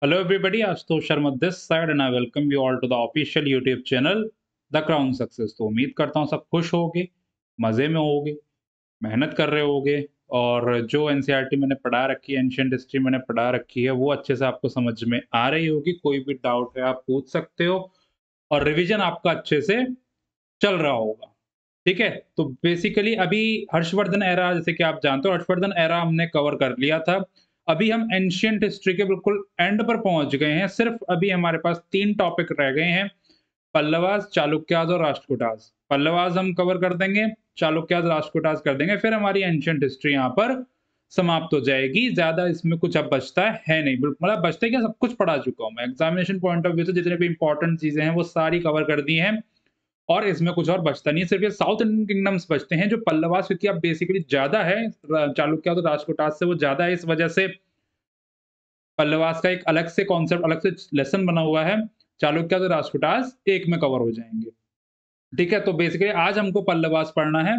Hello everybody, Ashutosh Sharma this side and I welcome you all to the official YouTube channel the crown Success. तो उम्मीद करता हूँ सब खुश होगे, मज़े में होगे, मेहनत कर रहे होगे और जो एनसीईआरटी मैंने पढ़ा रखी है, एंशिएंट हिस्ट्री मैंने पढ़ा रखी है, वो अच्छे से आपको समझ में आ रही होगी। कोई भी डाउट है आप पूछ सकते हो और रिवीजन आपका अच्छे से चल रहा होगा। ठीक है? तो बेसिकली अभी हर्षवर्धन एरा, जैसे कि आप जानते हो, हर्षवर्धन एरा हमने कवर कर लिया था। अभी हम एंशिएंट हिस्ट्री के बिल्कुल एंड पर पहुँच गए हैं। सिर्फ़ अभी हमारे पास 3 टॉपिक रह गए हैं, पल्लवास, चालुक्यास और राष्ट्रकूटास। पल्लवास हम कवर कर देंगे, चालुक्यास, राष्ट्रकूटास कर देंगे, फिर हमारी एंशिएंट हिस्ट्री यहाँ पर समाप्त हो जाएगी। ज़्यादा इसमें कुछ अब बचता है नहीं। मतलब बचता है क्या, सब कुछ पढ़ा चुका हूँ मैं। एग्ज़ामिनेशन पॉइंट ऑफ व्यू से जितने भी इम्पोर्टेंट चीज़ें हैं, वो सारी कवर कर दी हैं। और इसमें कुछ और बचता नहीं है, सिर्फ़ ये साउथ इंडियन किंगडम्स बचते हैं, जो पल्लवास, क्योंकि अब बेसिकली ज़्यादा है, चालुक्य और राष्ट्रकूटास से वो ज़्यादा है, इस वजह से पल्लवास का एक अलग से कॉन्सेप्ट, अलग से लेसन बना हुआ है। चालुक्य और राष्ट्रकूटास एक में कवर हो जाएँगे। ठीक है? तो बेसिकली आज हमको पल्लवास पढ़ना है।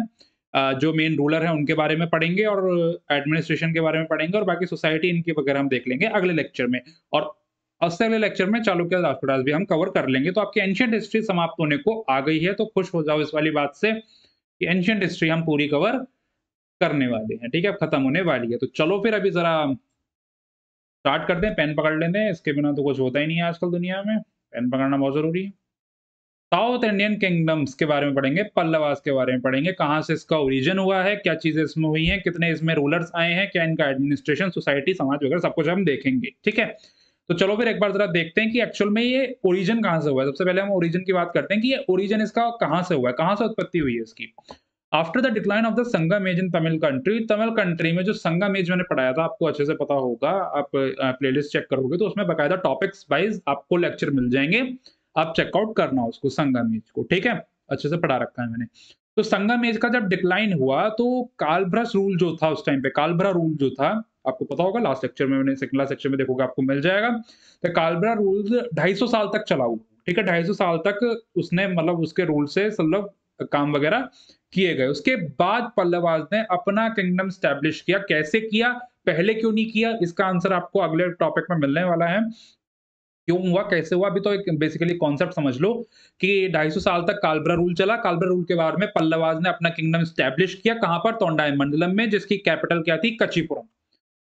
जो मेन रूलर हैं उनके बारे में पढ़ेंगे और एडमिनिस्ट्रेशन के बारे में पढ़ेंगे और बाकी सोसाइटी इनकी वगैरह हम देख लेंगे अगले लेक्चर में। और उससे अगले लेक्चर में चालुक्य और राष्ट्रकूटास भी हम कवर कर लेंगे। तो आपकी एंशिएंट हिस्ट्री समाप्त होने को आ गई है, तो खुश हो जाओ इस वाली बात से कि एंशिएंट हिस्ट्री हम पूरी कवर करने वाले हैं। ठीक है? अब खत्म होने वाली है। तो चलो फिर अभी ज़रा स्टार्ट करते हैं, पेन पकड़ लेते हैं, इसके बिना तो कुछ होता ही नहीं है आजकल दुनिया में। पेन पकड़ना बहुत ज़रूरी है। साउथ इंडियन किंगडम्स के बारे में पढ़ेंगे, पल्लवास के बारे में पढ़ेंगे, कहाँ से इसका ओरिजिन हुआ है, क्या चीज़ें इसमें हुई हैं, कितने इसमें रूलर्स आए हैं, क्या इनका एडमिनिस्ट्रेशन, सोसाइटी, समाज वगैरह सब कुछ हम देखेंगे। ठीक है? तो चलो फिर एक बार ज़रा देखते हैं कि एक्चुअल में ये ओरिजिन कहाँ से हुआ है। सबसे पहले हम ओरिजिन की बात करते हैं कि ये ओरिजिन इसका कहाँ से हुआ है, कहाँ से उत्पत्ति हुई है इसकी। After the decline of the Sangam age in Tamil country में जो संगम एज मैंने पढ़ाया था, आपको अच्छे से पता होगा। आप प्लेलिस्ट चेक करोगे तो उसमें बकायदा टॉपिक्स वाइज आपको लेक्चर मिल जाएंगे। आप चेकआउट करना उसको, संगम एज को। ठीक है? अच्छे से पढ़ा रखा है मैंने। तो संगम एज का जब डिक्लाइन हुआ तो कालभ्रस रूल जो था उस टाइम पे, कालभ्रा रूल जो था, आपको पता होगा, लास्ट लेक्चर में मैंने सेकंड लास्ट सेक्शन में देखोगे आपको मिल जाएगा। तो कालभ्रा रूल 250 साल तक चला हुआ। ठीक है? 250 साल तक उसने, मतलब उसके रूल से मतलब काम वगैरह किए गए। उसके बाद पल्लवास ने अपना किंगडम स्टैब्लिश किया। कैसे किया, पहले क्यों नहीं किया, इसका आंसर आपको अगले टॉपिक में मिलने वाला है। क्यों हुआ, कैसे हुआ, अभी तो एक बेसिकली कॉन्सेप्ट समझ लो कि 250 साल तक कालभ्रा रूल चला। कालभ्रा रूल के बाद में पल्लवास ने अपना किंगडम स्टैब्लिश किया। कहां पर? तोंडाईमंडलम में, जिसकी कैपिटल क्या थी? कच्चीपुरम।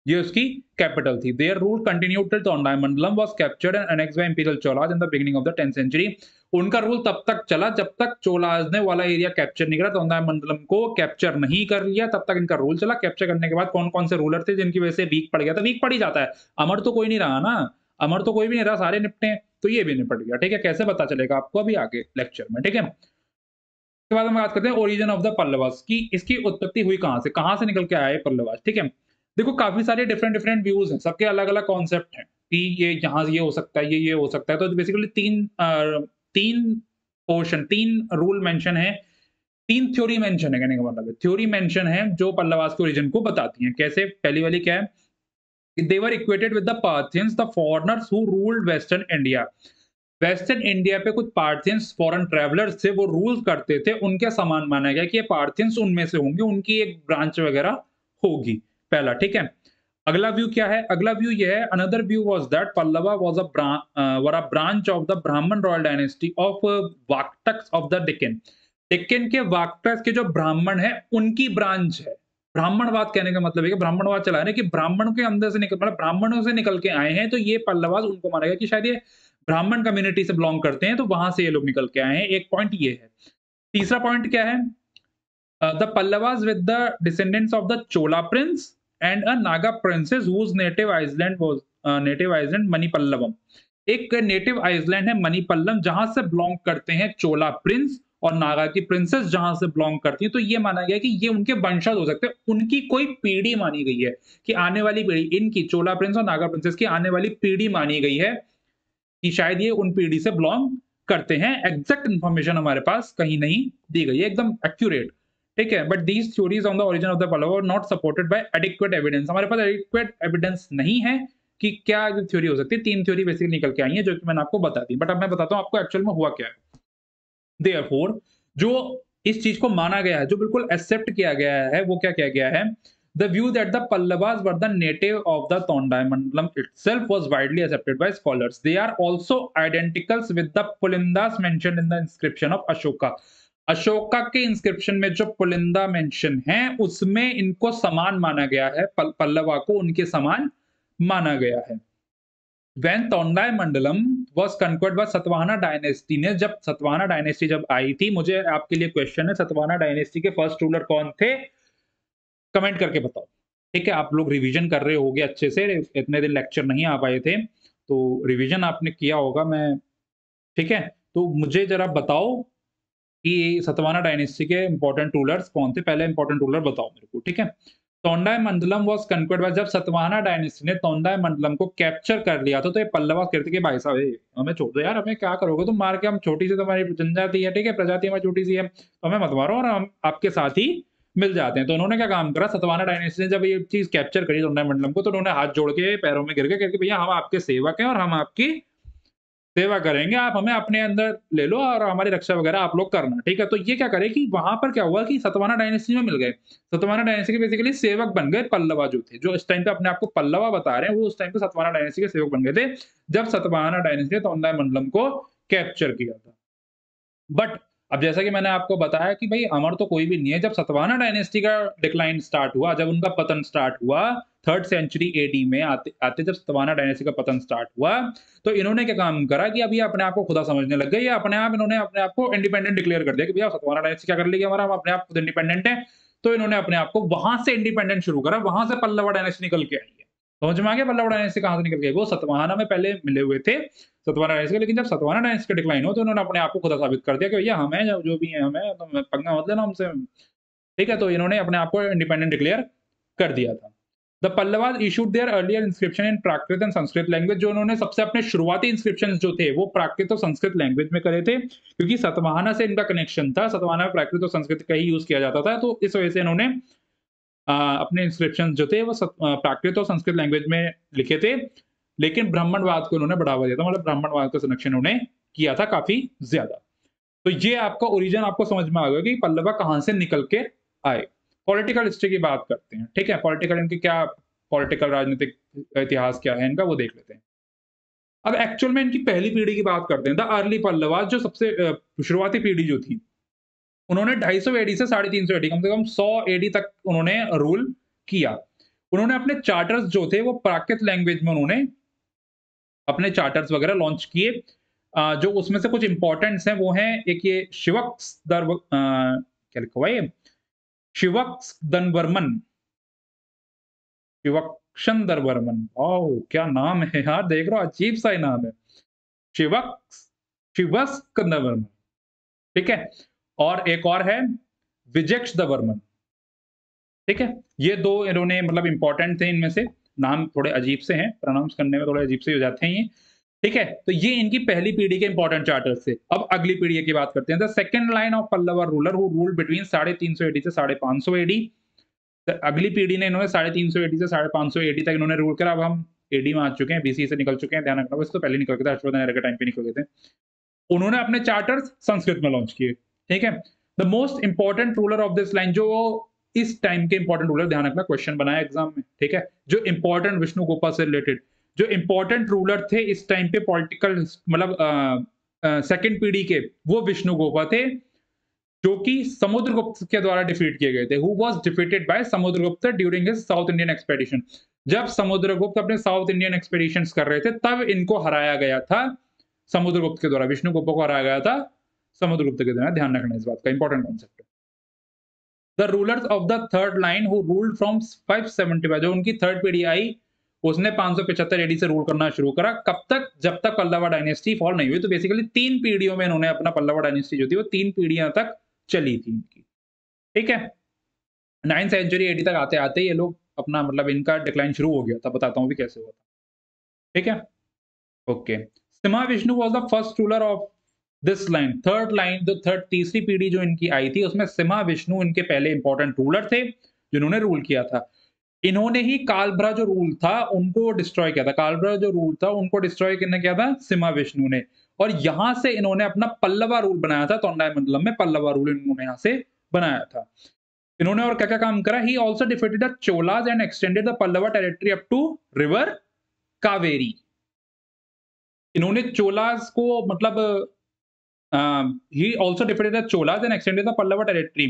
ये उसकी कैपिटल थी। Their rule continued till Tondaimandalam was captured and annexed by imperial Cholas in the beginning of the 10th century. उनका रूल तब तक चला जब तक चोलास ने वाला एरिया कैप्चर नहीं करा, तोंडाईमंडलम को कैप्चर नहीं कर लिया, तब तक इनका रूल चला। कैप्चर करने के बाद कौन-कौन से रूलर थे जिनकी वजह से वीक पड़ गया था? वीक पड़ ही जाता है। अमर तो कोई नहीं रहा ना, अमर तो कोई भी नहीं रहा, सारे निपटे हैं। तो ये भी निपट गया। ठीक है? कैसे पता चलेगा आपको अभी आगे लेक्चर में। ठीक है? उसके बाद हम बात करते हैं ओरिजिन ऑफ द पल्लवास की, इसकी उत्पत्ति हुई कहाँ से निकल के आया है पल्लवास। ठीक है? देखो, काफी सारे डिफरेंट डिफरेंट व्यूज हैं, सबके अलग अलग कॉन्सेप्ट हैं कि ये यहाँ ये हो सकता है, ये हो सकता है। तो बेसिकली तीन पोर्शन, तीन रूल मेंशन है, तीन थ्योरी मेंशन है। कहने का मतलब है थ्योरी मेंशन है जो पल्लवास के ओरिजिन को बताती हैं। कैसे? पहली वाली क्या है? They were equated with the Parthians, the foreigners who ruled western India. Western India पे कुछ पार्थियंस फॉरेन ट्रैवलर्स थे, वो रूल करते थे, उनके समान माना गया कि ये पार्थियंस उनमें से होंगे, उनकी एक ब्रांच वगैरह होगी। पहला। ठीक है? अगला व्यू क्या है? अगला व्यू ये है, another view was that Pallava was a branch of the Brahmin royal dynasty of Vakatakas of the Deccan. Deccan के वाक्टक्स के जो ब्राह्मण है उनकी ब्रांच है। ब्राह्मणवाद कहने का मतलब है कि ब्राह्मणवाद चला है ना, कि ब्राह्मण के अंदर से निकल, मतलब ब्राह्मणों से निकल के आए हैं, तो ये पल्लवास उनको माना गया कि शायद ये ब्राह्मण कम्युनिटी से बिलोंग करते हैं, तो वहां से ये लोग निकल के आए हैं। एक पॉइंट ये है। तीसरा पॉइंट क्या है? The Pallavas with the descendants of the Chola prince and a Naga princess whose native island Manipallavam. एक नेटिव आइसलैंड है मणिपल्लम, जहां से बिलोंग करते हैं चोला प्रिंस, और नागा की प्रिंसेस जहां से बिलोंग करती है। तो ये माना गया कि ये उनके वंशज हो सकते हैं, उनकी कोई पीढ़ी मानी गई है, कि आने वाली पीढ़ी, इनकी चोला प्रिंस और नागा प्रिंसेस की आने वाली पीढ़ी मानी गई है, कि शायद ये उन पीढ़ी से बिलोंग करते हैं। एग्जैक्ट इन्फॉर्मेशन हमारे पास कहीं नहीं दी गई है, एकदम एक्यूरेट। ठीक है? But these theories on the origin of the Pallava are not supported by adequate evidence. हमारे पास एडिक्वेट एविडेंस नहीं है कि क्या थ्योरी हो सकती है। तीन थ्योरी बेसिकली निकल के आई है, जो कि मैंने आपको बता दी। बट अब मैं बताता हूँ आपको एक्चुअल में हुआ क्या है। देयरफॉर जो इस चीज को माना गया है, जो बिल्कुल एक्सेप्ट किया गया है, वो क्या किया गया है? The view that the Pallavas were the native of the Tondaimandalam itself was widely accepted by scholars. They are also identicals with the Pulindas mentioned in the inscription of Ashoka. Ashoka के inscription में जो पुलिंदा mention है उसमें इनको समान माना गया है, पल्लवा को उनके समान माना गया है। When तोंडाई Mandalam was conquered by Satavahana dynasty ने, जब सतवाहना डायनेस्टी जब आई थी, मुझे आपके लिए क्वेश्चन है, सतवाहना डायनेस्टी के फर्स्ट रूलर कौन थे? कमेंट करके बताओ। ठीक है, आप लोग रिवीजन कर रहे होगे अच्छे से, इतने दिन लेक्चर नहीं आ पाए थे, तो रिवीजन आपने किया होगा। मैं ठीक है, तो मुझे जरा बताओ कि सतवाहना डायनेस्टी के इंपॉर्टेंट रूलर्स कौन थे? पहले इंपॉर्टेंट रूलर बताओ मेरे को। ठीक है, तोंडाई मंडलम वाज कन्क्वर्ड बाय, जब सतवाहना डायनेस्टी ने तोंडाई मंडलम को कैप्चर कर लिया था, तो ये पल्लवा कहते कि भाई साहब हमें छोड़ दो यार, हमें क्या करोगे तुम मार के, हम छोटी सी तुम्हारी जनजाति है, ठीक है, प्रजाति हमारी छोटी सी है, तो हमें मत मारो और हम आपके साथ ही मिल जाते हैं। तो उन्होंने क्या काम करा, सतवाहना डायनेस्टी ने जब ये चीज कैप्चर करी तोंडाई मंडलम को, तो उन्होंने हाथ जोड़ के पैरों में गिर के कहते भैया हम आपके सेवक हैं और हम आपकी सेवा करेंगे, आप हमें अपने अंदर ले लो और हमारी रक्षा वगैरह आप लोग करना। ठीक है, तो ये क्या करे कि वहां पर क्या हुआ कि सतवाहना डायनेस्टी में मिल गए, सतवाहना डायनेस्टी के बेसिकली सेवक बन गए पल्लवा जो थे, जो इस टाइम पे अपने आप को पल्लवा बता रहे हैं, वो उस टाइम पे सतवाहना डायनेस्टी के सेवक बन गए थे जब सतवाहना डायनेस्टी ने तोंडाई मंडलम को कैप्चर किया था। बट अब जैसा कि मैंने आपको बताया कि भाई अमर तो कोई भी नहीं है, जब सतवाहना डायनेस्टी का डिक्लाइन स्टार्ट हुआ, जब उनका पतन स्टार्ट हुआ 3rd सेंचुरी एडी में आते आते, जब सतवाहना डायनेस्टी का पतन स्टार्ट हुआ, तो इन्होंने क्या काम करा कि अब ये अपने आप को खुदा समझने लग गए, ये अपने आप इन्होंने अपने आप को इंडिपेंडेंट डिक्लेयर कर दिया कि भैया सतवाहना डायनेस्टी क्या कर लेगी हमारा, हम अपने आप खुद इंडिपेंडेंट है। तो इन्होंने अपने आप को वहां से इंडिपेंडेंट शुरू करा, वहां से पल्लवा डायनेस्टी निकल के आई है। समझ में आ गया पल्लवा डायनेस्टी कहां से निकल गई? वो सतवाहना में पहले मिले हुए थे सतवाहना डायनेस्टी के, लेकिन जब सतवाहना डायनेस्टी का डिक्लाइन हो तो उन्होंने अपने आप को खुदा साबित कर दिया कि भैया हमें जो भी है हमें, तो पंगा मत लेना हमसे। ठीक है, तो इन्होंने अपने आप को इंडिपेंडेंट डिक्लेयर कर दिया था। The Pallavas issued their earlier inscription in Prakrit and Sanskrit language, जो उन्होंने सबसे अपने शुरुआती इंस्क्रिप्शन जो थे वो प्राकृत और संस्कृत लैंग्वेज में करे थे, क्योंकि सतवाहना से इनका कनेक्शन था, सतवाहना में प्राकृत और संस्कृत का ही यूज किया जाता था, तो इस वजह से इन्होंने अपने इंस्क्रिप्शन जो थे वो प्राकृत और संस्कृत लैंग्वेज में लिखे थे, लेकिन ब्राह्मणवाद को उन्होंने बढ़ावा दिया था, मतलब ब्राह्मणवाद का संरक्षण उन्होंने किया था काफी ज्यादा। तो ये आपका ओरिजिन आपको समझ में आ गया कि पल्लवा कहां से निकल के आए। पॉलिटिकल हिस्ट्री की बात करते हैं। ठीक है, पॉलिटिकल इनके क्या, पॉलिटिकल राजनीतिक इतिहास क्या है इनका, वो देख लेते हैं। अब एक्चुअल में इनकी पहली पीढ़ी की बात करते हैं, द अर्ली पल्लवा, जो सबसे शुरुआती पीढ़ी जो थी, उन्होंने 250 एडी से 350 एडी, कम से कम 100 एडी तक उन्होंने रूल किया। उन्होंने अपने चार्टर्स जो थे वो प्राकृत लैंग्वेज में उन्होंने अपने चार्टर्स वगैरह लॉन्च किए। जो उसमें से कुछ इंपॉर्टेंट्स हैं वो हैं, एक ये क्या लिखा हुआ है, शिवक्सदनवर्मन, शिवक्षंदरवर्मन, ओह क्या नाम है यार, देख रहा अजीब सा ही नाम है, शिवक्स शिवस्कंदरवर्मन। ठीक है, और एक और है विजक्ष द वर्मन। ठीक है, ये दो इन्होंने मतलब इंपॉर्टेंट थे, इनमें से नाम थोड़े अजीब से हैं, प्रोनाउंस करने में थोड़े अजीब से हो जाते हैं ये। ठीक है, तो ये इनकी पहली पीढ़ी के इंपॉर्टेंट चार्टर्स थे। अब अगली पीढ़ी की बात करते हैं। The second line of Pallava ruler who ruled between 350 AD से 550 एडी। अगली पीढ़ी ने इन्होंने 350 एडी से 550 एडी तक इन्होंने रूल करा। अब हम एडी में आ चुके हैं, बीसी से निकल चुके हैं, ध्यान रखना, इसको पहले निकल गए थे, हर्षवर्धन एरा के टाइम पे निकल गए थे। उन्होंने अपने चार्टर्स संस्कृत में लॉन्च किए। ठीक है, the most important ruler of this line, जो इस टाइम के इंपॉर्टेंट रूलर, ध्यान रखना क्वेश्चन बनाया एग्जाम में, ठीक है, जो इंपॉर्टेंट विष्णु गोपा से रिलेटेड जो इंपॉर्टेंट रूलर थे इस टाइम पे पॉलिटिकल, मतलब सेकंड पीढ़ी के, वो विष्णु गोपा थे, जो कि समुद्रगुप्त के द्वारा डिफीट किए गए थे। Who was defeated by Samudragupta during his south Indian expedition. जब समुद्रगुप्त अपने साउथ इंडियन एक्सपेडिशंस कर रहे थे तब इनको हराया गया था समुद्रगुप्त के द्वारा, विष्णु गोपा को हराया गया था समुद्रगुप्त के द्वारा। ध्यान रखना इस बात का, इंपॉर्टेंट कॉन्सेप्ट है। The rulers of the third line who ruled from 575, जो उनकी थर्ड पीढ़ी आई उसने 575 एडी से रूल करना शुरू करा। कब तक? जब तक पल्लवा डायनेस्टी फॉल नहीं हुई। तो बेसिकली 3 पीढ़ियों में इन्होंने अपना पल्लवा डायनेस्टी जो थी वो 3 पीढ़ियां तक चली थी इनकी। ठीक है, 9th सेंचुरी एडी तक आते आते ये लोग अपना मतलब इनका डिक्लाइन शुरू हो गया था। बताता हूँ भी कैसे हुआ था। ठीक है, okay. Simha Vishnu was the first ruler of this line. Third line, जो तीसरी पीढ़ी जो इनकी आई थी उसमें सिम्हा विष्णु इनके पहले इंपॉर्टेंट रूलर थे जिन्होंने रूल किया था। इन्होंने ही कालभ्रा जो रूल था उनको डिस्ट्रॉय किया था। कालभ्रा जो रूल था उनको डिस्ट्रॉय किसने किया था? सिम्हा विष्णु ने। और यहां से इन्होंने अपना पल्लवा रूल बनाया था। तोंडाई मंडलम में पल्लवा रूल इन्होंने यहां से बनाया था। इन्होंने और क्या क्या काम करा? He also defeated the Cholas and extended the Pallava territory up to river Kaveri. इन्होंने चोलाज को मतलब he also defeated the Cholas and extended the Pallava territory.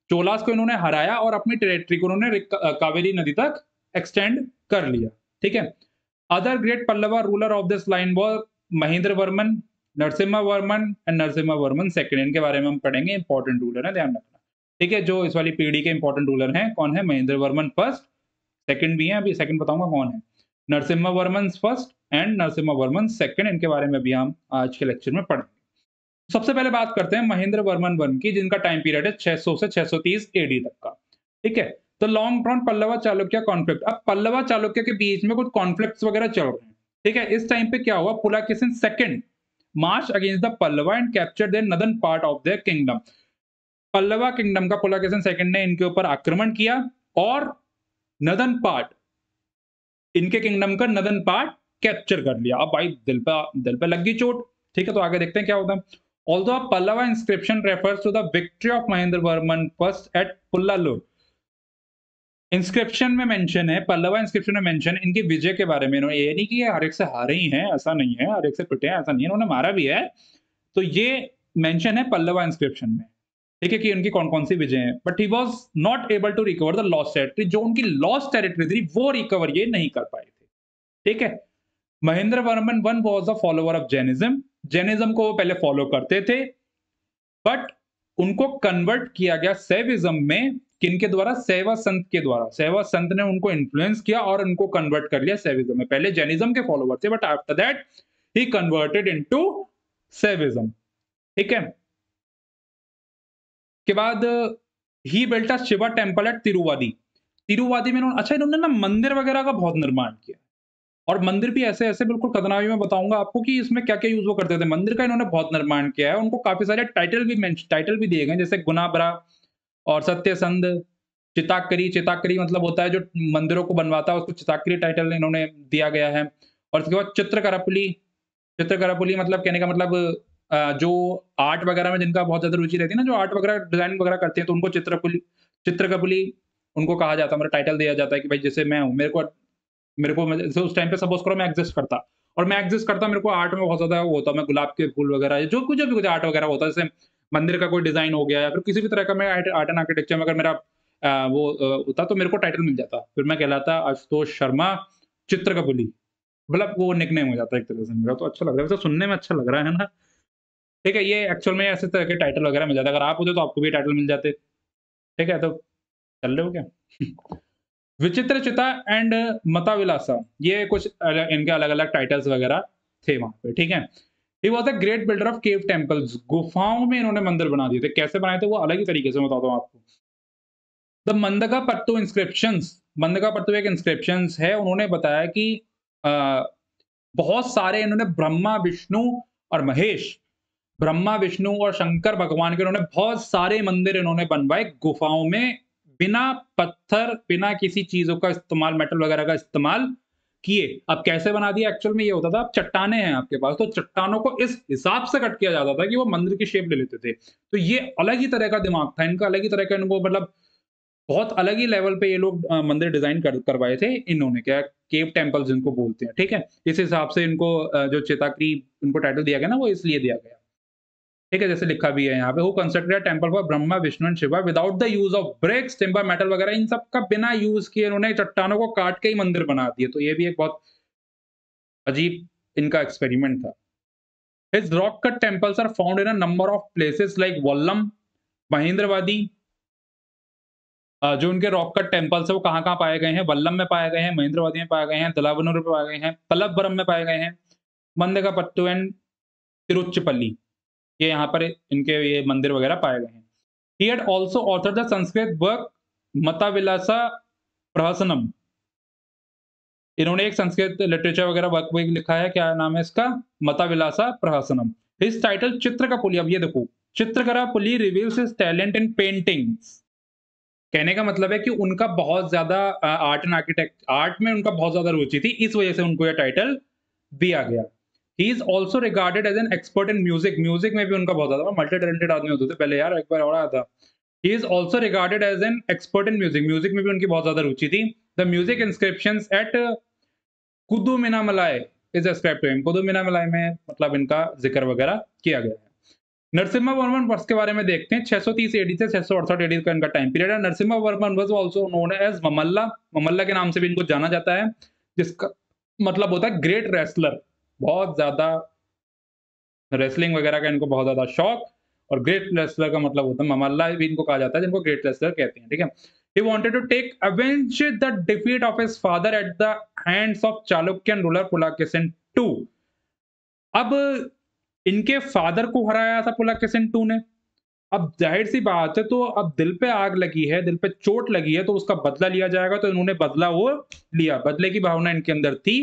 Cholas को इन्होंने हराया और अपनी टेरिटरी को उन्होंने कावेरी नदी तक एक्सटेंड कर लिया। ठीक है। Other great Pallava ruler of this line were Mahendra Varman, Narasimha Varman and Narasimha Varman second. इनके बारे में हम पढ़ेंगे, इंपॉर्टेंट रूलर है, ध्यान रखना। ठीक है, जो इस वाली पीढ़ी के इंपॉर्टेंट रूलर हैं कौन है? महेंद्र वर्मन फर्स्ट, सेकंड भी है, अभी सेकंड बताऊंगा कौन है। Narasimha Varman first and Narasimha Varman second, इनके बारे में भी हम आज के लेक्चर में पढ़ेंगे। सबसे पहले बात करते हैं महेंद्र वर्मन वन की, जिनका टाइम पीरियड है 600 से 630 एडी तक का। ठीक है। तो long run Pallava Chalukya conflict. अब पल्लवा चालुक्य के बीच में कुछ कॉन्फ्लिक्ट्स वगैरह चल रहे हैं। ठीक है। इस टाइम पे क्या हुआ? Pulakeshin second march against the Pallava and capture their northern part of their kingdom. Pallava kingdom का पुलकेशिन सेकंड ने इनके ऊपर आक्रमण किया और नदर्न पार्ट, इनके किंगडम का नदर्न पार्ट कैप्चर कर लिया। अब भाई दिल पे लग गई चोट। ठीक है, तो आगे देखते हैं क्या होता है। Although Pallava inscription refers to the victory of Mahendra Varman first at Pullalur. Inscription में मेंशन है, पल्लवा इंस्क्रिप्शन में मेंशन इनकी विजय के बारे में। इन्होंने ये नहीं कि हर एक से हारे ही हैं, ऐसा नहीं है, हर एक से पिटे हैं, ऐसा नहीं है, इन्होंने मारा भी है। तो ये मेंशन है पल्लवा इंस्क्रिप्शन में। ठीक है, कि उनकी कौन कौन सी विजय हैं। But he was not able to recover the lost territory. जो उनकी लॉस्ट टेरिटरी थी वो रिकवर ये नहीं कर पाए थे। ठीक है। Mahendra Varman one was a follower of Jainism. Jainism को वो पहले फॉलो करते थे, बट उनको कन्वर्ट किया गया शैविज्म में। किनके द्वारा? शैव संत के द्वारा। शैव संत ने उनको इन्फ्लुएंस किया और उनको कन्वर्ट कर लिया शैविज्म में। पहले जैनिज्म के फॉलोअर थे, but after that he converted into Shaivism. ठीक है। के बाद ही built a Shiva temple at Tiruvadi. Tiruvadi में इन्होंने ना मंदिर वगैरह का बहुत निर्माण किया, और मंदिर भी ऐसे ऐसे बिल्कुल खतरनाक। मैं बताऊंगा आपको कि इसमें क्या क्या यूज वो करते थे। मंदिर का इन्होंने बहुत निर्माण किया है। उनको काफी सारे टाइटल भी दिए गए, जैसे गुनाबरा और सत्यसंध, चिताकरी। चिताकरी मतलब होता है जो मंदिरों को बनवाता है, उसको चिताकरी टाइटल इन्होंने दिया गया है। और उसके बाद चित्रकरापुली। चित्रकरापुली मतलब कहने का मतलब जो आर्ट वगैरह में जिनका बहुत ज्यादा रुचि रहती है ना, जो आर्ट वगैरह डिजाइन वगैरह करते हैं, तो उनको चित्रकपुली उनको कहा जाता है, मतलब टाइटल दिया जाता है कि भाई जैसे मैं हूँ, मेरे को जैसे उस टाइम पे सपोज करो मैं एग्जिस्ट करता, और मैं एग्जिस्ट करता, मेरे को आर्ट में बहुत ज्यादा वो होता, मैं गुलाब के फूल वगैरह जो भी कुछ आर्ट वगैरह होता है, जैसे मंदिर का कोई डिजाइन हो गया या फिर किसी भी तरह का मैं आर्ट एंड आर्किटेक्चर में अगर मेरा होता, तो मेरे को टाइटल मिल जाता, फिर मैं कहलाता आशुतोष शर्मा चित्रकपुली। मतलब वो निकनेम हो जाता है एक तरह से मेरा। तो अच्छा लग रहा है, वैसे सुनने में अच्छा लग रहा है ना। ठीक है, ये एक्चुअल में ऐसे तरह के टाइटल वगैरह मिल जाते, अगर आप होते तो आपको भी टाइटल मिल जाते। ठीक है, तो चल रहे हो क्या? विचित्र चिता एंड मता विलासा, ये कुछ इनके अलग अलग टाइटल्स वगैरह थे वहां पे। ठीक है। He was a great builder of cave temples. गुफाओं में इन्होंने मंदिर बना दिए थे। कैसे बनाए थे वो अलग ही तरीके से मैं बताता हूँ आपको। The मंदगा pattu inscriptions. मंदगा पट्टू एक इंस्क्रिप्शंस है। उन्होंने बताया कि अ, बहुत सारे इन्होंने ब्रह्मा विष्णु और महेश, ब्रह्मा विष्णु और शंकर भगवान के इन्होंने बहुत सारे मंदिर इन्होंने बनवाए गुफाओं में, बिना पत्थर, बिना किसी चीजों का इस्तेमाल, मेटल वगैरह का इस्तेमाल किए। अब कैसे बना दिया? एक्चुअल में ये होता था, अब चट्टाने हैं आपके पास, तो चट्टानों को इस हिसाब से कट किया जाता था कि वो मंदिर की शेप ले लेते थे। तो ये अलग ही तरह का दिमाग था इनका, अलग ही तरह का इनको, मतलब बहुत अलग ही लेवल पे ये लोग मंदिर डिजाइन करवाए थे इन्होंने। क्या केव टेम्पल जिनको बोलते हैं। ठीक है। इस हिसाब से इनको जो चिताकरी इनको टाइटल दिया गया ना, वो इसलिए दिया गया। ठीक है, जैसे लिखा भी है यहाँ पे, who constructed temple for Brahma Vishnu and Shiva without the use of BRICS timber metal वगैरह, इन सब का बिना यूज किए इन्होंने चट्टानों को काट के ही मंदिर बना दिए। तो ये भी एक बहुत अजीब इनका एक्सपेरिमेंट था। His rock cut temples are found in a number of places like Vallam, Mahendravadi. जो उनके रॉक कट टेम्पल्स है वो कहाँ कहाँ पाए गए हैं? वल्लम में पाए गए हैं, महेंद्रवादी में पाए गए हैं, दलावनूर में पाए गए हैं, पलब्बरम में पाए गए हैं, मंदगापट्टू एंड तिरुच्चिपल्ली, ये यहाँ पर इनके ये मंदिर वगैरह पाए गए हैं। He had also authored the Sanskrit work Matavilasa Prahasanam। इन्होंने एक संस्कृत लिटरेचर वगैरह वर्क भी लिखा है। क्या नाम है इसका? मताविलासा प्रहसनम। His title Chitrakapuli. अब ये देखो, Chitrakarapuli reveals his talent in paintings. कहने का मतलब है कि उनका बहुत ज्यादा आर्ट एंड आर्ट में उनका बहुत ज्यादा रुचि थी, इस वजह से उनको यह टाइटल दिया गया। He is also regarded as an expert in music. Music में भी उनका बहुत ज्यादा, मल्टी टैलेंटेड आदमी होते थे पहले यार, एक बार और आया था he is also regarded as an expert in music, music में भी उनकी बहुत ज्यादा रुचि थी। The music inscriptions at Kudumiyamalai is ascribed to him, Kudumiyamalai में मतलब इनका जिक्र वगैरह किया गया है। नरसिम्हा वर्मन वर्ष के बारे में देखते हैं। 630 एडी से 668 एडी का इनका टाइम पीरियड है। Narasimha Varman was also known as Mamalla, Mamalla के नाम से भी इनको जाना जाता है, जिसका मतलब होता है ग्रेट रेसलर। बहुत ज्यादा रेसलिंग वगैरह का इनको बहुत ज्यादा शौक, और ग्रेट रेसलर का मतलब होता है ममल्ला भी इनको कहा जाता है, जिनको ग्रेट रेसलर कहते हैं। ठीक है, he wanted to take avenge the defeat of his father at the hands of Chalukyan ruler Pulakeshin II। अब इनके फादर को हराया था पुलकेशिन II ने। अब जाहिर सी बात है, तो अब दिल पे आग लगी है, दिल पे चोट लगी है, तो उसका बदला लिया जाएगा। तो इन्होंने बदला वो लिया, बदले की भावना इनके अंदर थी।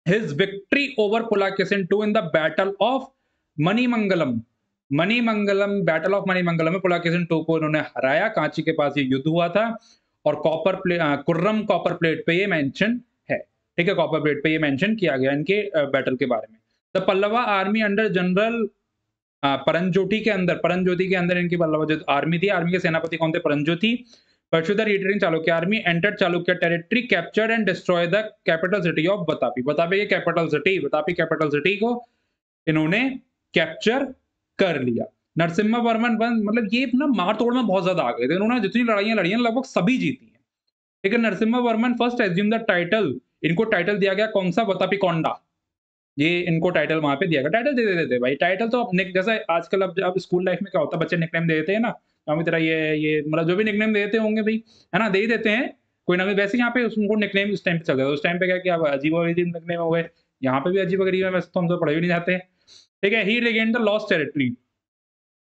His victory over Pulakeshin II in the battle of Manimangalam, Manimangalam battle of Manimangalam में पुलकेशिन II को इन्होंने हराया। कांची के पास ये युद्ध हुआ था, और copper plate, Kurram copper plate पे ये मेंशन है। ठीक है, कॉपर प्लेट पे ये मेंशन किया गया इनके बैटल के बारे में। The Pallava army under general Paranjothi के अंदर, परंजोति के अंदर इनकी पल्लवा जो आर्मी थी, आर्मी के सेनापति कौन थे? परंजोति। Pursue the retreating Chalukya army, entered Chalukya territory, captured and destroyed the capital city of Vatapi। Vatapi की capital city, Vatapi capital city को इन्होंने कैप्चर कर लिया। नरसिम्हा वर्मन मतलब ये ना मार तोड़ में बहुत ज्यादा आ गए थे, इन्होंने जितनी लड़ाइयां लड़ी हैं लगभग सभी जीती हैं। लेकिन Narasimha Varman first assume the title, इनको टाइटल दिया गया कौन सा? वतापी कोंडा। ये इनको टाइटल वहां पे दिया गया। टाइटल दे देते भाई, टाइटल तो जैसा आजकल अब स्कूल लाइफ में क्या होता है, बच्चे निकनेम दे देते हैं ना, हमें तेरा ये मतलब जो भी निकनेम देते होंगे भाई, है ना, दे ही देते हैं कोई ना कोई। वैसे यहाँ पे उनको निकनेम उस टाइम पे चल जाता है। उस टाइम पे क्या क्या अजीब-गरीब निकनेम हो गए, यहाँ पे भी अजीब-गरीब है, वैसे तो हम तो पढ़े भी नहीं जाते। ठीक है, ही रिगेन्ड द लॉस्ट टेरिटरी,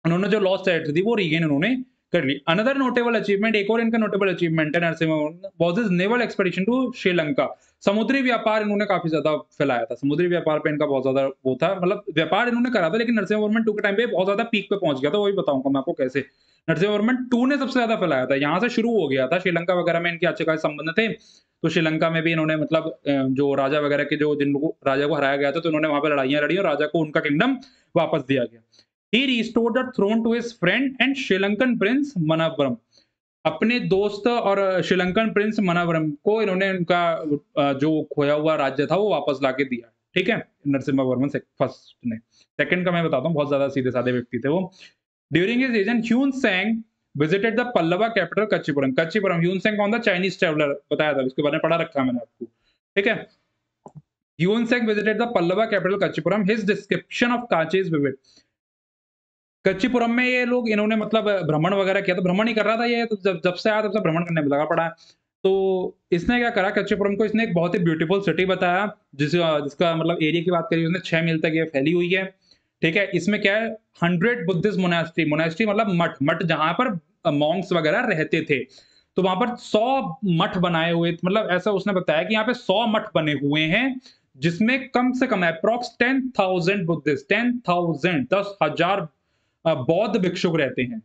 उन्होंने जो लॉस्ट टेरिटरी थी वो रिगेन उन्होंने कर ली। अनदर नोटेबल अचीवमेंट, एक और इनका नोटेबल अचीवमेंट है Narasimha was his naval expedition to Sri Lanka. समुद्री व्यापार इन्होंने काफी ज्यादा फैलाया था, समुद्री व्यापार पे इनका बहुत ज्यादा वो था, मतलब व्यापार इन्होंने करा था। लेकिन नरसिम्हा वर्मन II के टाइम पे बहुत ज्यादा पीक पे पहुंच गया था, वही बताऊंगा मैं आपको कैसे। नरसिम्हा वर्मन II ने सबसे ज्यादा फैलाया था, यहाँ से शुरू हो गया था। श्रीलंका वगैरह में इनके अच्छे खासे संबंध थे, तो श्रीलंका में भी इन्होंने मतलब जो राजा वगैरह के जो जिन लोगों राजा को हराया गया था, तो इन्होंने वहां पे लड़ाइयां लड़ी और राजा को उनका किंगडम वापस दिया गया। He restored the throne to his friend and Sri Lankan prince Manavarma. अपने दोस्त और श्रीलंकन प्रिंस मनवरम को इन्होंने उनका जो खोया हुआ राज्य था वो वापस लाके दिया। ठीक है, नरसिम्हा वर्मन फर्स्ट ने। सेकंड का मैं बताता हूँ, बहुत ज्यादा सीधे साधे व्यक्ति थे वो। During his reign Hiuen Tsang visited the Pallava capital Kanchipuram. Kanchipuram, Hiuen Tsang कौन था? चाइनीज ट्रेवलर, बताया था, उसके बारे में पढ़ा रखा है मैंने आपको। ठीक है, Hiuen Tsang visited the Pallava capital Kanchipuram. His description of Kanchi is vivid. Kanchipuram में ये लोग इन्होंने मतलब भ्रमण वगैरह किया, तो भ्रमण ही कर रहा था ये, तो जब से आया तब से भ्रमण करने में लगा पड़ा है। तो इसने क्या करा, कच्चीपुरम को इसने एक बहुत ही ब्यूटीफुल सिटी बताया, जिसका मतलब एरिया की बात करी उसने 6 मील तक ये फैली हुई है। ठीक है, इसमें क्या है, 100 बुद्धिस्ट मोनास्ट्री, मोनास्ट्री मतलब मठ, मठ जहां पर मॉन्क्स वगैरह रहते थे, तो वहां पर 100 मठ बनाए हुए, मतलब ऐसा उसने बताया कि यहाँ पे 100 मठ बने हुए हैं, जिसमें कम से कम अप्रोक्स 10,000 बुद्धिस्ट, 10,000 10,000 बौद्ध भिक्षुक रहते हैं,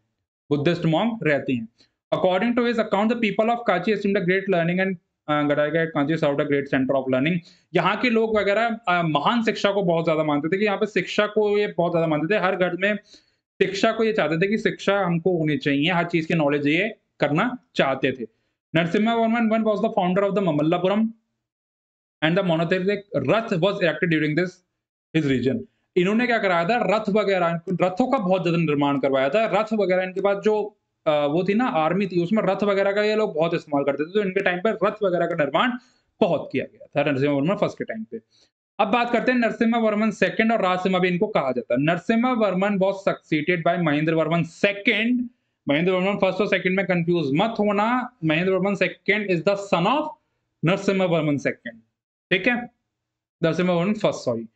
बुद्धिस्ट मॉन्क रहते हैं। According to his account the people of Kanchi esteemed a great learning and Kanchi south a great centre of learning. यहाँ के लोग वगैरह महान शिक्षा को बहुत ज्यादा मानते थे, कि यहाँ पे शिक्षा को ये बहुत ज्यादा मानते थे। हर घर में शिक्षा को ये चाहते थे कि शिक्षा हमको होनी चाहिए, हर चीज की नॉलेज ये करना चाहते थे। Narasimha Varman one was the founder of the Mamallapuram and the monolithic ratha was erected during this his reign. इन्होंने क्या कराया था, रथ वगैरह, रथों का बहुत ज्यादा निर्माण करवाया था। रथ वगैरह इनके पास जो वो थी ना आर्मी थी, उसमें रथ वगैरह का ये लोग बहुत इस्तेमाल करते थे, तो इनके टाइम पर रथ वगैरह का निर्माण बहुत किया गया था नरसिम्हा वर्मन फर्स्ट के टाइम पे। अब बात करते हैं नरसिम्हा वर्मन सेकंड, और राजसिम्हा भी इनको कहा जाता है। Narasimha Varman was succeeded by Mahendra Varman second. Mahendra Varman first और सेकंड में कंफ्यूज मत होना, Mahendra Varman second is the son of Narasimha Varman second. ठीक है, नरसिम्हा वर्मन फर्स्ट, सॉरी।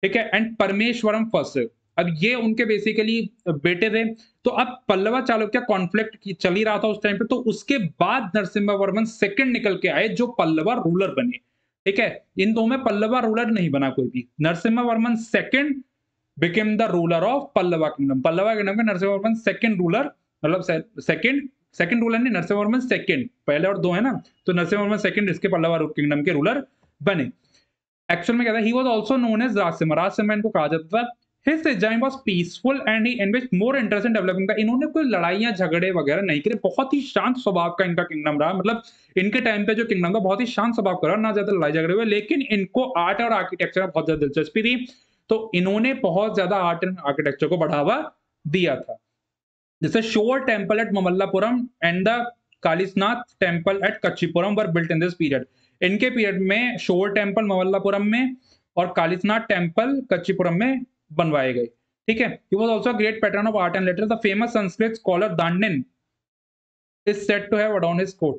ठीक है, एंड परमेश्वरम फर्स्ट। अब ये उनके बेसिकली बेटे थे। तो अब पल्लवा चालुक्य कॉन्फ्लिक्ट की चल ही रहा था उस टाइम पे, तो उसके बाद नरसिम्हा वर्मन सेकंड निकल के आए, जो पल्लवा रूलर बने। ठीक है, इन दो में पल्लवा रूलर नहीं बना कोई भी। Narasimha Varman second became the ruler of Pallava kingdom. Pallava kingdom के नरसिम्हा वर्मन सेकंड रूलर, मतलब सेकंड रूलर नहीं, नरसिम्हा वर्मन सेकंड, पहले और दो है ना, तो नरसिम्हा वर्मन सेकंड इसके पल्लवा किंगडम के रूलर बने। एक्चुअल में क्या था, he was also known as Rajasimha. Rajasimha इनको कहा जाता था। His regime was peaceful and he envisaged more interest in developing the इन्होंने कोई लड़ाइयाँ झगड़े वगैरह नहीं करे, बहुत ही शांत स्वभाव का इनका किंगडम रहा, मतलब इनके टाइम पे जो किंगडम था बहुत ही शांत स्वभाव का रहा, ना ज्यादा लड़ाई झगड़े हुए, लेकिन इनको आर्ट और आर्किटेक्चर में बहुत ज्यादा दिलचस्पी थी, तो इन्होंने बहुत ज्यादा आर्ट एंड आर्किटेक्चर को बढ़ावा दिया था। जैसे shore temple at Mamallapuram and the Kailasanatha temple at Kanchipuram were built in this period. इनके पीरियड में शोर टेम्पल ममल्लापुरम में और कालिसनाथ टेम्पल कच्चीपुरम में बनवाए गए। ठीक है, he was also great patron of art and literature. The famous Sanskrit scholar Dandin is said to have adorned his court.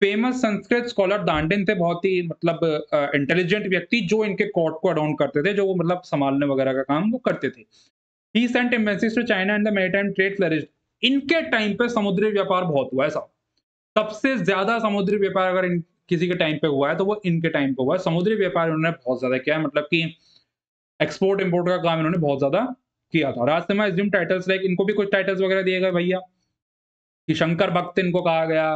Famous Sanskrit scholar Dandin थे, बहुत ही मतलब इंटेलिजेंट व्यक्ति जो इनके कोर्ट को अडॉर्न करते थे, जो वो मतलब संभालने वगैरह का काम वो करते थे। He sent embassies to China and the maritime trade flourished. इनके टाइम पे समुद्री व्यापार बहुत हुआ है साहब, सबसे ज्यादा समुद्री व्यापार अगर किसी के टाइम पे हुआ है तो वो इनके टाइम पे हुआ है। समुद्री व्यापार उन्होंने बहुत ज्यादा किया है, मतलब कि एक्सपोर्ट इंपोर्ट का काम इन्होंने बहुत ज्यादा किया था। रास्ते में एज्यूम टाइटल्स लाइक, इनको भी कुछ टाइटल्स वगैरह दिए गए भैया, कि शंकर भक्त इनको कहा गया,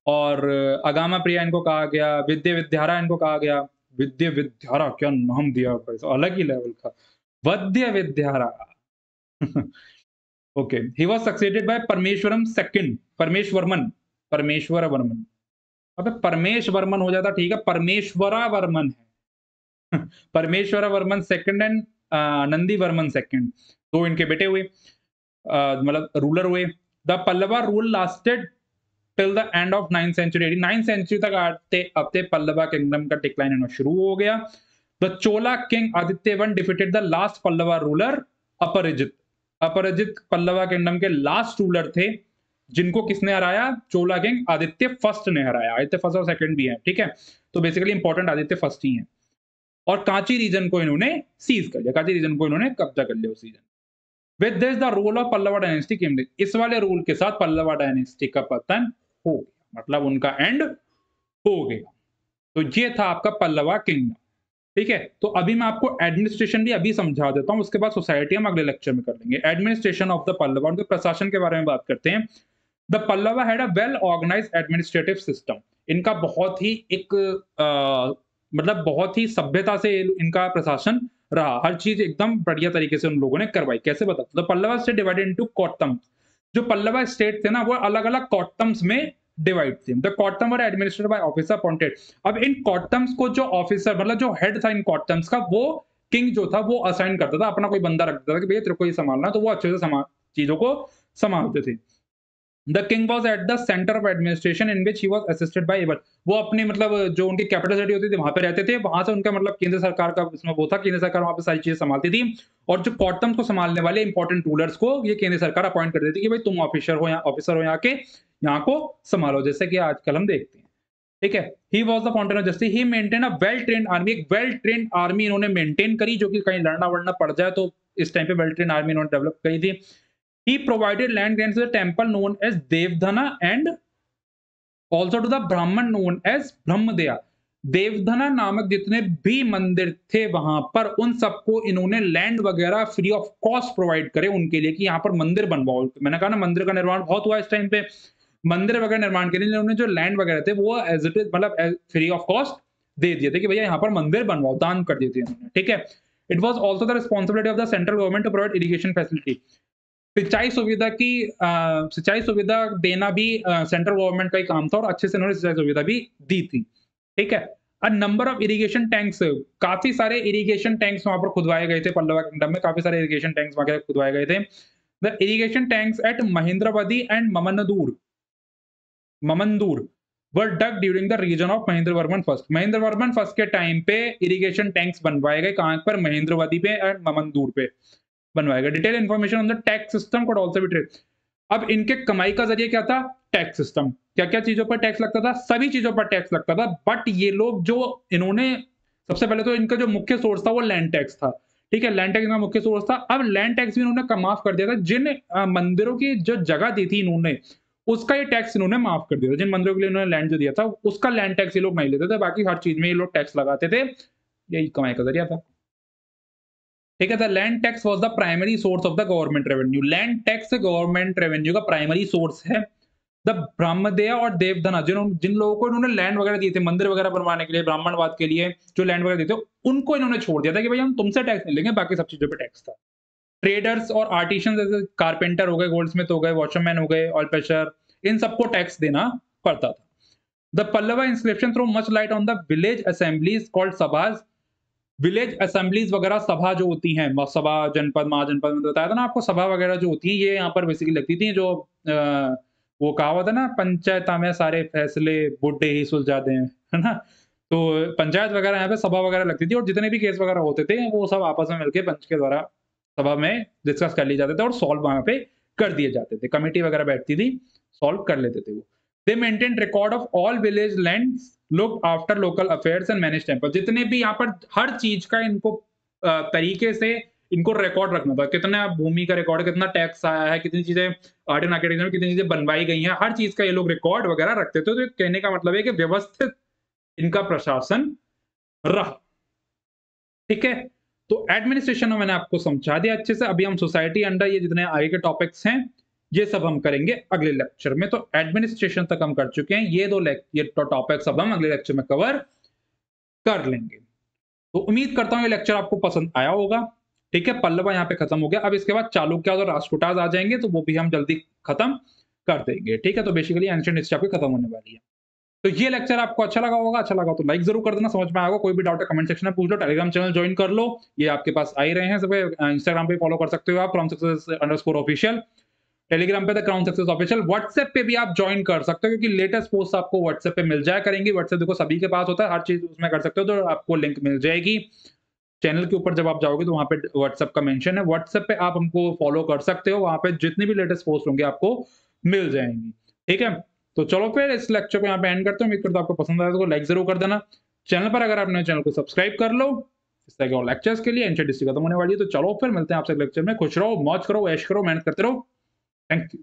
और अगामा प्रिया इनको कहा गया, विद्या विद्यारा इनको कहा गया। विद्या विद्यारा क्या नाम दिया, अलग ही लेवल का वद्य विद्यारा। Okay, he was succeeded by Parameshwaram second, Parameshwara Varman. अबे परमेश वर्मन हो जाता ठीक है, परमेश्वरा वर्मन है। Parameshwara Varman second and Nandi Varman second, दो इनके बेटे हुए, मतलब रूलर हुए। The Pallava rule lasted till the end of 9th century. 9th century तक आते आते पल्लवा किंगडम का डिक्लाइन होना शुरू हो गया। The Chola king Aditya one defeated the last Pallava ruler अपराजित। अपराजित पल्लवा किंगडम के लास्ट रूलर थे, जिनको किसने हराया? चोला किंग आदित्य फर्स्ट ने हराया। आदित्य फर्स्ट और सेकंड भी है, ठीक है, तो बेसिकली इंपॉर्टेंट आदित्य फर्स्ट ही है। और कांची रीजन को इन्होंने सीज कर लिया, कांची रीजन को इन्होंने कब्जा कर लिया उस region. With this the rule of Pallava dynasty came. इस वाले रूल के साथ पल्लवा डायनेस्टी का पतन हो गया, मतलब उनका एंड हो गया। तो ये था आपका पल्लवा किंगडम, ठीक है। तो अभी मैं आपको एडमिनिस्ट्रेशन भी अभी समझा देता हूं, उसके बाद सोसाइटी हम अगले लेक्चर में कर लेंगे। एडमिनिस्ट्रेशन ऑफ द पल्लवा, उनके प्रशासन के बारे में बात करते हैं। The Pallava had a well organised administrative system. इनका बहुत ही एक मतलब बहुत ही सभ्यता से इनका प्रशासन रहा, हर चीज एकदम बढ़िया तरीके से उन लोगों ने करवाई। कैसे बता? The Pallava state divided into kottams. जो पल्लवा स्टेट थे ना वो अलग अलग कॉटम्स में डिवाइड थे। The kottam were administered by officer appointed. अब इन कॉटम्स को जो ऑफिसर, मतलब जो हेड था इन कॉटम्स का, वो किंग जो था वो असाइन करता था, अपना कोई बंदा रखता था कि भैया तेरे को ये संभालना, तो वो अच्छे से चीजों को संभालते थे। The king was at the centre of administration in which he was assisted by able. वो अपनी मतलब जो उनकी कैपिटल सिटी होती थी वहां पे रहते थे, वहां से उनका मतलब केंद्र सरकार का इसमें वो था, केंद्र सरकार वहां पे सारी चीजें संभालती थी। और जो कॉटम्स को संभालने वाले इंपॉर्टेंट रूलर्स को ये केंद्र सरकार अपॉइंट कर देती कि भाई तुम ऑफिसर हो यहाँ के, यहाँ को संभालो, जैसे कि आजकल हम देखते हैं, ठीक है। He was the fountain of justice. He maintain a well trained army. एक वेल ट्रेन्ड आर्मी इन्होंने मेंटेन करी, जो कि कहीं लड़ना वड़ना पड़ जाए तो इस टाइम पे वेल ट्रेन्ड आर्मी इन्होंने डेवलप करी थी। He provided land grants to the temple known as Devdhana and also to the Brahman known as Brahmadeya। देवधना नामक जितने भी मंदिर थे वहां पर, उन सबको इन्होंने लैंड वगैरह फ्री ऑफ कॉस्ट प्रोवाइड करे उनके लिए, कि यहाँ पर मंदिर बनवाओ। मैंने कहा ना मंदिर का निर्माण बहुत हुआ इस टाइम पे। मंदिर वगैरह निर्माण के लिए इन्होंने जो लैंड वगैरह थे वो एज इट इज मतलब फ्री ऑफ कॉस्ट दे दिए थे कि भैया यहाँ पर मंदिर बनवाओ, दान कर दिए थे इन्होंने, ठीक है। It was also the responsibility of the central government to provide irrigation facility. सिंचाई सुविधा देना भी सेंट्रल गवर्नमेंट का ही काम था, और अच्छे से उन्होंने सिंचाई सुविधा भी दी थी, ठीक है। अ नंबर ऑफ इरिगेशन टैंक्स, काफी सारे इरिगेशन टैंक्स वहां पर खुदवाए गए थे पल्लवा किंगडम में, काफी सारे इरिगेशन टैंक्स वगैरह खुदवाए गए थे। The irrigation tanks at Mahendravadi and Mamandur were dug during the reign of Mahendra Varman first. Mahendra Varman first के टाइम पे इरिगेशन टैंक्स बनवाए गए, कहां पर? महेंद्रवदी पे एंड ममंदूर पे बनवाएगा। Detail information on the tax system could also be traced. अब इनके कमाई का जरिया क्या था? Tax system. क्या क्या चीजों पर टैक्स लगता था? सभी चीजों पर टैक्स लगता था। बट ये लोग जो इन्होंने सबसे पहले तो इनका जो मुख्य सोर्स था वो लैंड टैक्स था, ठीक है, लैंड टैक्स इनका मुख्य सोर्स था। अब लैंड टैक्स भी इन्होंने माफ कर दिया था। जिन मंदिरों की जो जगह दी थी इन्होंने, उसका ये टैक्स इन्होंने माफ कर दिया था। जिन मंदिरों के लिए इन्होंने लैंड जो दिया था उसका लैंड टैक्स ये लोग नहीं लेते थे, बाकी हर चीज में ये लोग टैक्स लगाते थे। यही कमाई का जरिया था, ठीक है। The land tax was the primary source of the government revenue. Land tax government revenue का प्राइमरी सोर्स है। द ब्रह्मदेय और देवधना, जिन लोगों को इन्होंने लैंड वगैरह दिए थे मंदिर वगैरह बनवाने के लिए, ब्राह्मणवाद के लिए जो लैंड वगैरह दिए थे, उनको इन्होंने छोड़ दिया था कि भाई हम तुमसे टैक्स नहीं लेंगे, बाकी सब चीजों पे टैक्स था। ट्रेडर्स और आर्टिशियन जैसे कारपेंटर हो गए, गोल्डस्मिथ हो गए, वॉशरमैन हो गए, ऑयल प्रेशर, इन सबको टैक्स देना पड़ता था। The Pallava inscription throw much light on the village assemblies called sabhas. Village assemblies वगैरह सभा जो होती हैं, सभा, जनपद, महाजनपद में बताया था ना आपको, सभा वगैरह जो होती है ये यहाँ पर बेसिकली लगती थी, जो वो कहावत है ना, पंचायत में सारे फैसले बूढ़े ही सुलझाते हैं, है ना? तो पंचायत वगैरह यहाँ पे सभा वगैरह लगती थी और जितने भी केस वगैरह होते थे वो सब आपस में मिलके पंच के द्वारा सभा में डिस्कस कर लिए जाते थे और सॉल्व वहां पे कर दिए जाते थे। कमेटी वगैरह बैठती थी, सॉल्व कर लेते थे वो। दे maintain record of all village land, look after local affairs and manage temple. जितने भी यहाँ पर हर चीज का इनको तरीके से इनको रिकॉर्ड रखना था, कितना भूमि का रिकॉर्ड, कितना टैक्स आया है, कितनी चीजें आर्ट एंड आर्किटेक्चर में कितनी चीजें बनवाई गई हैं, हर चीज का ये लोग रिकॉर्ड वगैरह रखते थे। तो कहने का मतलब है कि व्यवस्थित इनका प्रशासन रहा। ठीक है, तो एडमिनिस्ट्रेशन में मैंने आपको समझा दिया अच्छे से। अभी हम सोसाइटी अंडर ये जितने आगे के टॉपिक्स हैं ये सब हम करेंगे अगले लेक्चर में। तो एडमिनिस्ट्रेशन तक हम कर चुके हैं, ये टॉपिक्स अब हम अगले लेक्चर में कवर कर लेंगे। तो उम्मीद करता हूं ये लेक्चर आपको पसंद आया होगा। ठीक है, पल्लवा यहाँ पे खत्म हो गया। अब इसके बाद चालुक्य और राष्ट्रकूटाज आ जाएंगे, तो वो भी हम जल्दी खत्म कर देंगे। ठीक है, तो बेसिकली एंशिएंट हिस्ट्री आपकी खत्म होने वाली है। तो ये लेक्चर आपको अच्छा लगा होगा, अच्छा लगा तो लाइक जरूर कर देना, समझ में आएगा। कोई भी डाउट है कमेंट सेक्शन में पूछ लो, टेलीग्राम चैनल ज्वाइन कर लो, ये आपके पास आ ही रहे हैं सब। इंस्टाग्राम पे फॉलो कर सकते हो आप, crown success underscore official. Telegram पे the crown success official. WhatsApp पे भी आप ज्वाइन कर सकते हो, क्योंकि लेटेस्ट पोस्ट आपको व्हाट्सएप पे मिल जाया करेंगी। व्हाट्सएप देखो सभी के पास होता है, हर चीज उसमें कर सकते हो, तो आपको लिंक मिल जाएगी चैनल के ऊपर। जब आप जाओगे तो वहां पे व्हाट्सएप का मेंशन है, व्हाट्सएप पे आप हमको फॉलो कर सकते हो, वहां पे जितनी भी लेटेस्ट पोस्ट होंगे आपको मिल जाएंगी। ठीक है, तो चलो फिर इस लेक्चर को यहाँ पे एंड करते हैं। उम्मीद करता हूं आपको पसंद आया तो लाइक जरूर कर देना। चैनल पर अगर आपने चैनल को सब्सक्राइब कर लो इस तरह के और लेक्चर्स के लिए। एंशिएंट हिस्ट्री खत्म होने वाली है, तो चलो फिर मिलते हैं आपसे लेक्चर में। खुश रहो, मौज करो, ऐश करो, मेहनत करते रहो। Thank you.